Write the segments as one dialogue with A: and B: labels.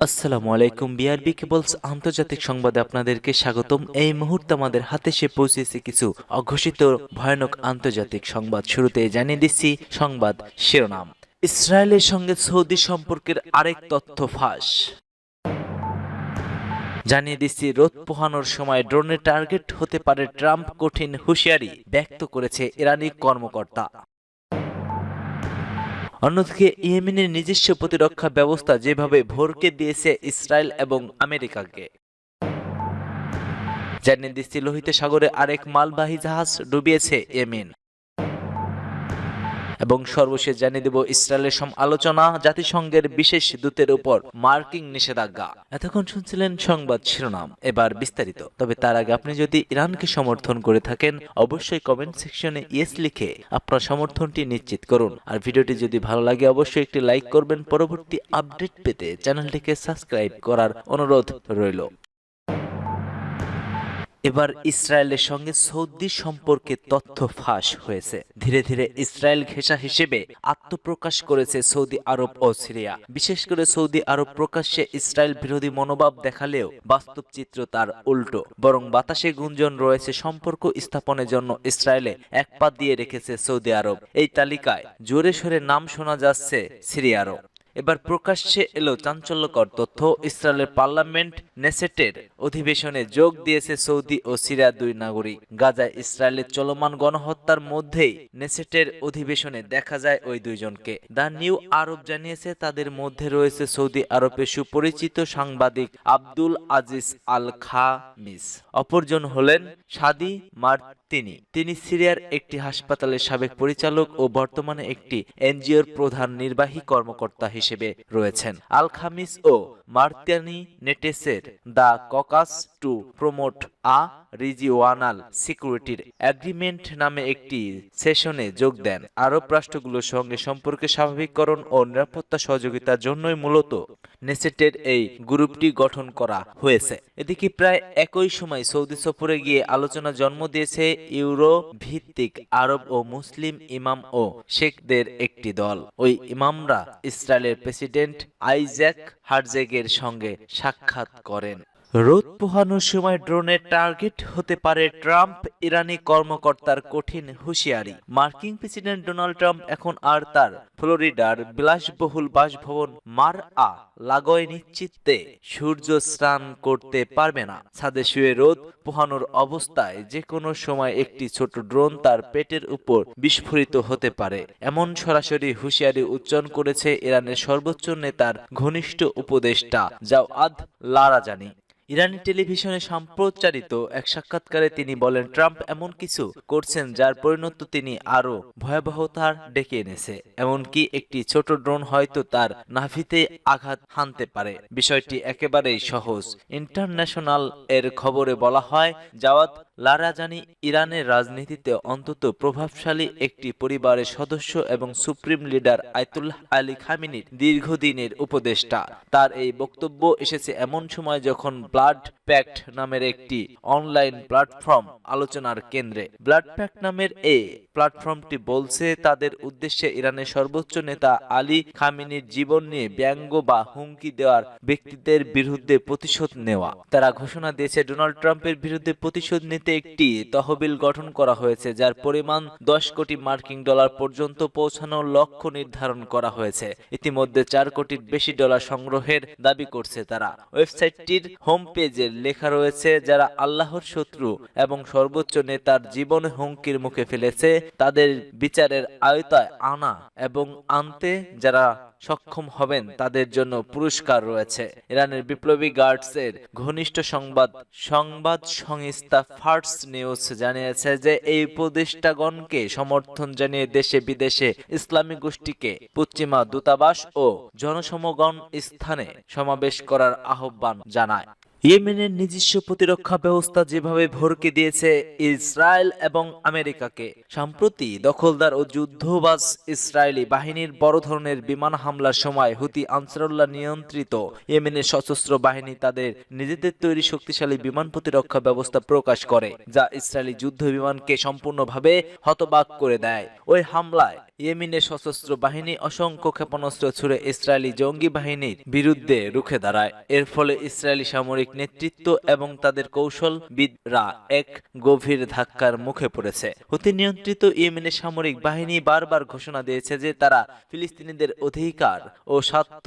A: আসসালামু আলাইকুম। BRB cables আন্তর্জাতিক সংবাদে আপনাদেরকে স্বাগতম। এই মুহূর্তে আমাদের হাতে এসে পৌঁছেছে কিছু অঘোষিত ভয়ানক আন্তর্জাতিক সংবাদ। শুরুতে জানিয়ে দিচ্ছি সংবাদ শিরোনাম। ইসরায়েলের সঙ্গে সৌদি সম্পর্কের আরেক তথ্য ফাঁস। জানিয়ে দিচ্ছি রোদ পোহানোর সময় ড্রোনের টার্গেট হতে পারে ট্রাম্প, কঠিন হুঁশিয়ারি ব্যক্ত করেছে ইরানি কর্মকর্তা। অন্যদিকে ইয়েমেনের নিজস্ব প্রতিরক্ষা ব্যবস্থা যেভাবে ভরকে দিয়েছে ইসরায়েল এবং আমেরিকাকে। জানিয়ে দিচ্ছি লোহিত সাগরে আরেক মালবাহী জাহাজ ডুবিয়েছে ইয়েমেন। এবং সর্বশেষ জানিয়ে দেব ইসরায়েলের আলোচনা, জাতিসংঘের বিশেষ দূতের উপর মার্কিং নিষেধাজ্ঞা। এতক্ষণ শুনছিলেন সংবাদ শিরোনাম, এবার বিস্তারিত। তবে তার আগে আপনি যদি ইরানকে সমর্থন করে থাকেন অবশ্যই কমেন্ট সেকশনে ইয়েস লিখে আপনার সমর্থনটি নিশ্চিত করুন। আর ভিডিওটি যদি ভালো লাগে অবশ্যই একটি লাইক করবেন। পরবর্তী আপডেট পেতে চ্যানেলটিকে সাবস্ক্রাইব করার অনুরোধ রইল। এবার ইসরায়েলের সঙ্গে সৌদি সম্পর্কে তথ্য ফাঁস হয়েছে। ধীরে ধীরে ইসরায়েল ঘেঁষা হিসেবে আত্মপ্রকাশ করেছে সৌদি আরব ও সিরিয়া। বিশেষ করে সৌদি আরব প্রকাশ্যে ইসরায়েল বিরোধী মনোভাব দেখালেও বাস্তব চিত্র তার উল্টো। বরং বাতাসে গুঞ্জন রয়েছে সম্পর্ক স্থাপনের জন্য ইসরায়েলে এক পা দিয়ে রেখেছে সৌদি আরব। এই তালিকায় জোরে সোরে নাম শোনা যাচ্ছে সিরিয়ারও। এবার প্রকাশ্যে এলো চাঞ্চল্যকর তথ্য। ইসরায়েলের পার্লামেন্ট নেসেটের অধিবেশনে যোগ দিয়েছে সৌদি ও সিরিয়ার দুই নাগরিক। গাজায় ইসরায়েলের চলমান গণহত্যার মধ্যেই নেসেটের অধিবেশনে দেখা যায় ওই দুইজনকে। দ্য নিউ আরব জানিয়েছে তাদের মধ্যে রয়েছে সৌদি আরবের সুপরিচিত সাংবাদিক আব্দুল আজিজ আল খামিস। অপরজন হলেন সাদি তিনি সিরিয়ার একটি হাসপাতালের সাবেক পরিচালক ও বর্তমানে একটি এনজিওর প্রধান নির্বাহী কর্মকর্তা হিসেবে রয়েছেন। আল খামিস ও মার্তিয়ানি নেটেসের the caucus to promote a regional সিকিউরিটির এগ্রিমেন্ট নামে একটি সেশনে যোগ দেন। আরব রাষ্ট্রগুলোর সঙ্গে সম্পর্কে স্বাভাবিককরণ ও নিরাপত্তা সহযোগিতার জন্যই মূলত নেসেটের এই গ্রুপটি গঠন করা হয়েছে। এদিকে প্রায় একই সময় সৌদি সফরে গিয়ে আলোচনা জন্ম দিয়েছে ইউরো ভিত্তিক আরব ও মুসলিম ইমাম ও শেখদের একটি দল। ওই ইমামরা ইসরায়েলের প্রেসিডেন্ট আইজ্যাক হারজেগের সঙ্গে সাক্ষাৎ করেন। রোদ পোহানোর সময় ড্রোনের টার্গেট হতে পারে ট্রাম্প, ইরানি কর্মকর্তার কঠিন হুঁশিয়ারি। মার্কিন প্রেসিডেন্ট ডোনাল্ড ট্রাম্প এখন আর তার ফ্লোরিডার বিলাসবহুল বাসভবন মার আ লাগোয় নিশ্চিন্তে সূর্য স্নান করতে পারবে না। ছাদে শুয়ে রোদ পোহানোর অবস্থায় যে কোনো সময় একটি ছোট ড্রোন তার পেটের উপর বিস্ফোরিত হতে পারে, এমন সরাসরি হুঁশিয়ারি উচ্চারণ করেছে ইরানের সর্বোচ্চ নেতার ঘনিষ্ঠ উপদেষ্টা জাওয়াদ লারাজানি। ইরানি টেলিভিশনে সম্প্রচারিত এক সাক্ষাৎকারে তিনি বলেন, ট্রাম্প এমন কিছু করছেন যার পরিণতি তিনি আরো ভয়াবহতার ডেকে এনেছে। এমনকি একটি ছোট ড্রোন হয়তো তার নাভিতে আঘাত হানতে পারে। বিষয়টি একেবারেই সহজ। ইন্টারন্যাশনাল এর খবরে বলা হয়, জাওয়াদ লারাজানি ইরানের রাজনীতিতে অন্তত প্রভাবশালী একটি পরিবারের সদস্য এবং সুপ্রিম লিডার আয়াতুল্লাহ আলী খামেনির দীর্ঘদিনের উপদেষ্টা। তার এই বক্তব্য এসেছে এমন সময় যখন ব্লাড প্যাক্ট নামের একটি অনলাইন প্ল্যাটফর্ম আলোচনার কেন্দ্রে। ব্লাড প্যাক্ট নামের এই প্ল্যাটফর্মটি বলছে তাদের উদ্দেশ্যে ইরানের সর্বোচ্চ নেতা আলী খামেনির জীবন নিয়ে ব্যঙ্গ বা হুমকি দেওয়ার ব্যক্তিদের বিরুদ্ধে প্রতিশোধ নেওয়া। তারা ঘোষণা দিয়েছে ডোনাল্ড ট্রাম্পের বিরুদ্ধে প্রতিশোধ নিতে একটি তহবিল গঠন করা হয়েছে, যার পরিমাণ 10 কোটি মার্কিন ডলার পর্যন্ত পৌঁছানোর লক্ষ্য নির্ধারণ করা হয়েছে। ইতিমধ্যে 4 কোটির বেশি ডলার সংগ্রহের দাবি করছে তারা। ওয়েবসাইটটির হোম পেজে লেখা রয়েছে, যারা আল্লাহর শত্রু এবং সর্বোচ্চ নেতার জীবন হুমকির মুখে ফেলেছে তাদের বিচারের আওতায় আনা এবং আনতে যারা সক্ষম হবেন তাদের জন্য পুরস্কার রয়েছে। ইরানের বিপ্লবী গার্ডসের ঘনিষ্ঠ সংবাদ সংস্থা ফার্স নিউজ জানিয়েছে যে এই উপদেষ্টাগণকে সমর্থন জানিয়ে দেশে বিদেশে ইসলামী গোষ্ঠীকে পশ্চিমা দূতাবাস ও জনসমাগম স্থানে সমাবেশ করার আহ্বান জানায়। ইয়েমেনের নিজস্ব প্রতিরক্ষা ব্যবস্থা যেভাবে ভরকে দিয়েছে ইসরায়েল এবং আমেরিকাকে। সম্প্রতি দখলদার ও যুদ্ধবাজ ইসরায়েলি বাহিনীর বড় ধরনের বিমান হামলার সময় হুতি আনসারুল্লাহ নিয়ন্ত্রিত ইয়েমেনের সশস্ত্র বাহিনী তাদের নিজেদের তৈরি শক্তিশালী বিমান প্রতিরক্ষা ব্যবস্থা প্রকাশ করে, যা ইসরায়েলি যুদ্ধ বিমানকে সম্পূর্ণভাবে হতবাক করে দেয়। ওই হামলায় ইয়েমেনের সশস্ত্র বাহিনী অসংখ্য ক্ষেপণাস্ত্র ছুড়ে ইসরায়েলি জঙ্গি বাহিনীর বিরুদ্ধে রুখে দাঁড়ায়। এর ফলে ইসরায়েলি সামরিক নেতৃত্ব এবং তাদের কৌশলবিদরা এক গভীর ধাক্কার মুখে পড়েছে। হুতি নিয়ন্ত্রিত ইয়েমেনের সামরিক বাহিনী বারবার ঘোষণা দিয়েছে যে তারা ফিলিস্তিনিদের অধিকার ও স্বার্থ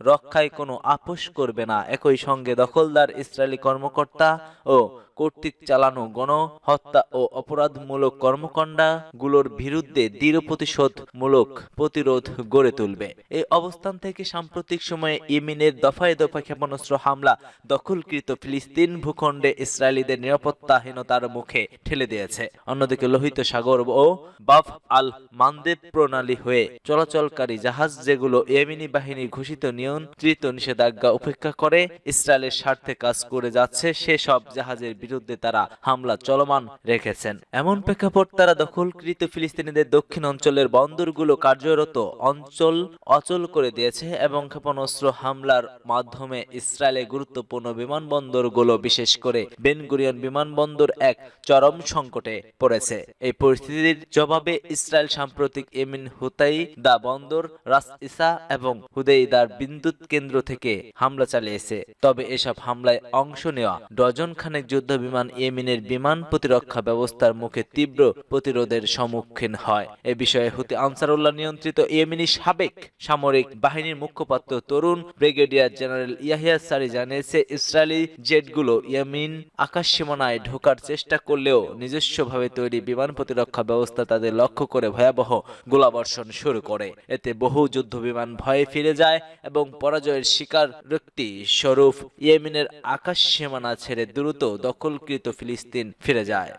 A: রক্ষায় কোনো আপোষ করবে না। একই সঙ্গে দখলদার ইসরায়েলি কর্মকর্তা ও কর্তৃক চালানো গণহত্যা ও অপরাধমূলক কর্মকাণ্ডগুলোর বিরুদ্ধে দৃঢ় প্রতিশোধমূলক প্রতিরোধ গড়ে তুলবে। এই অবস্থান থেকে সাম্প্রতিক সময়ে ইয়েমেনের দফায় দফায় ক্ষেপণাস্ত্র হামলা দখলকৃত ফিলিস্তিন ভূখণ্ডে ইসরায়েলিদের নিরাপত্তাহীনতার মুখে ঠেলে দিয়েছে। অন্যদিকে লোহিত সাগর ও বাব আল মানদেব প্রণালী হয়ে চলাচলকারী জাহাজ, যেগুলো ইয়েমেনি বাহিনীর ঘোষিত নিয়ন্ত্রিত নিষেধাজ্ঞা উপেক্ষা করে ইসরায়েলের স্বার্থে কাজ করে যাচ্ছে, সেসব জাহাজের বিরুদ্ধে তারা হামলা চলমান রেখেছেন। এমন প্রেক্ষাপট তারা দখলকৃত ফিলিস্তিনিদের দক্ষিণ অঞ্চলের বন্দরগুলো কার্যরত অঞ্চল অচল করে দিয়েছে এবং ক্ষেপণাস্ত্র হামলার মাধ্যমে ইসরায়েলের গুরুত্বপূর্ণ বিমানবন্দরগুলো, বিশেষ করে বেন গুরিয়ন বিমানবন্দর এক চরম সংকটে পড়েছে। এই পরিস্থিতির জবাবে ইসরায়েল সাম্প্রতিক ইয়েমেন হুতাইদা বন্দর, রাস ইসা এবং হুদেইদার বিদ্যুৎ কেন্দ্র থেকে হামলা চালিয়েছে। তবে এসব হামলায় অংশ নেওয়া ডজন খানেক যুদ্ধ বিমান ইয়েমেনের বিমান প্রতিরক্ষা ব্যবস্থার মুখে তীব্র প্রতিরোধের সম্মুখীন হয়। এ বিষয়ে হুতি আনসারুল্লাহ নিয়ন্ত্রিত ইয়েমেনি সাবেক সামরিক বাহিনীর মুখপাত্র তরুণ ব্রিগেডিয়ার জেনারেল ইয়াহিয়া সারি জানিয়েছে, ইসরায়েলি জেটগুলো ইয়েমেন আকাশসীমানায় ঢোকার চেষ্টা করলেও নিজস্বভাবে তৈরি বিমান প্রতিরক্ষা ব্যবস্থা তাদের লক্ষ্য করে ভয়াবহ গোলাবর্ষণ শুরু করে। এতে বহু যুদ্ধ বিমান ভয়ে ফিরে যায় এবং পরাজয়ের শিকার ব্যক্তি স্বরূপ ইয়েমেনের আকাশসীমানা ছেড়ে দ্রুত দখলকৃত ফিলিস্তিন ফিরে যায়।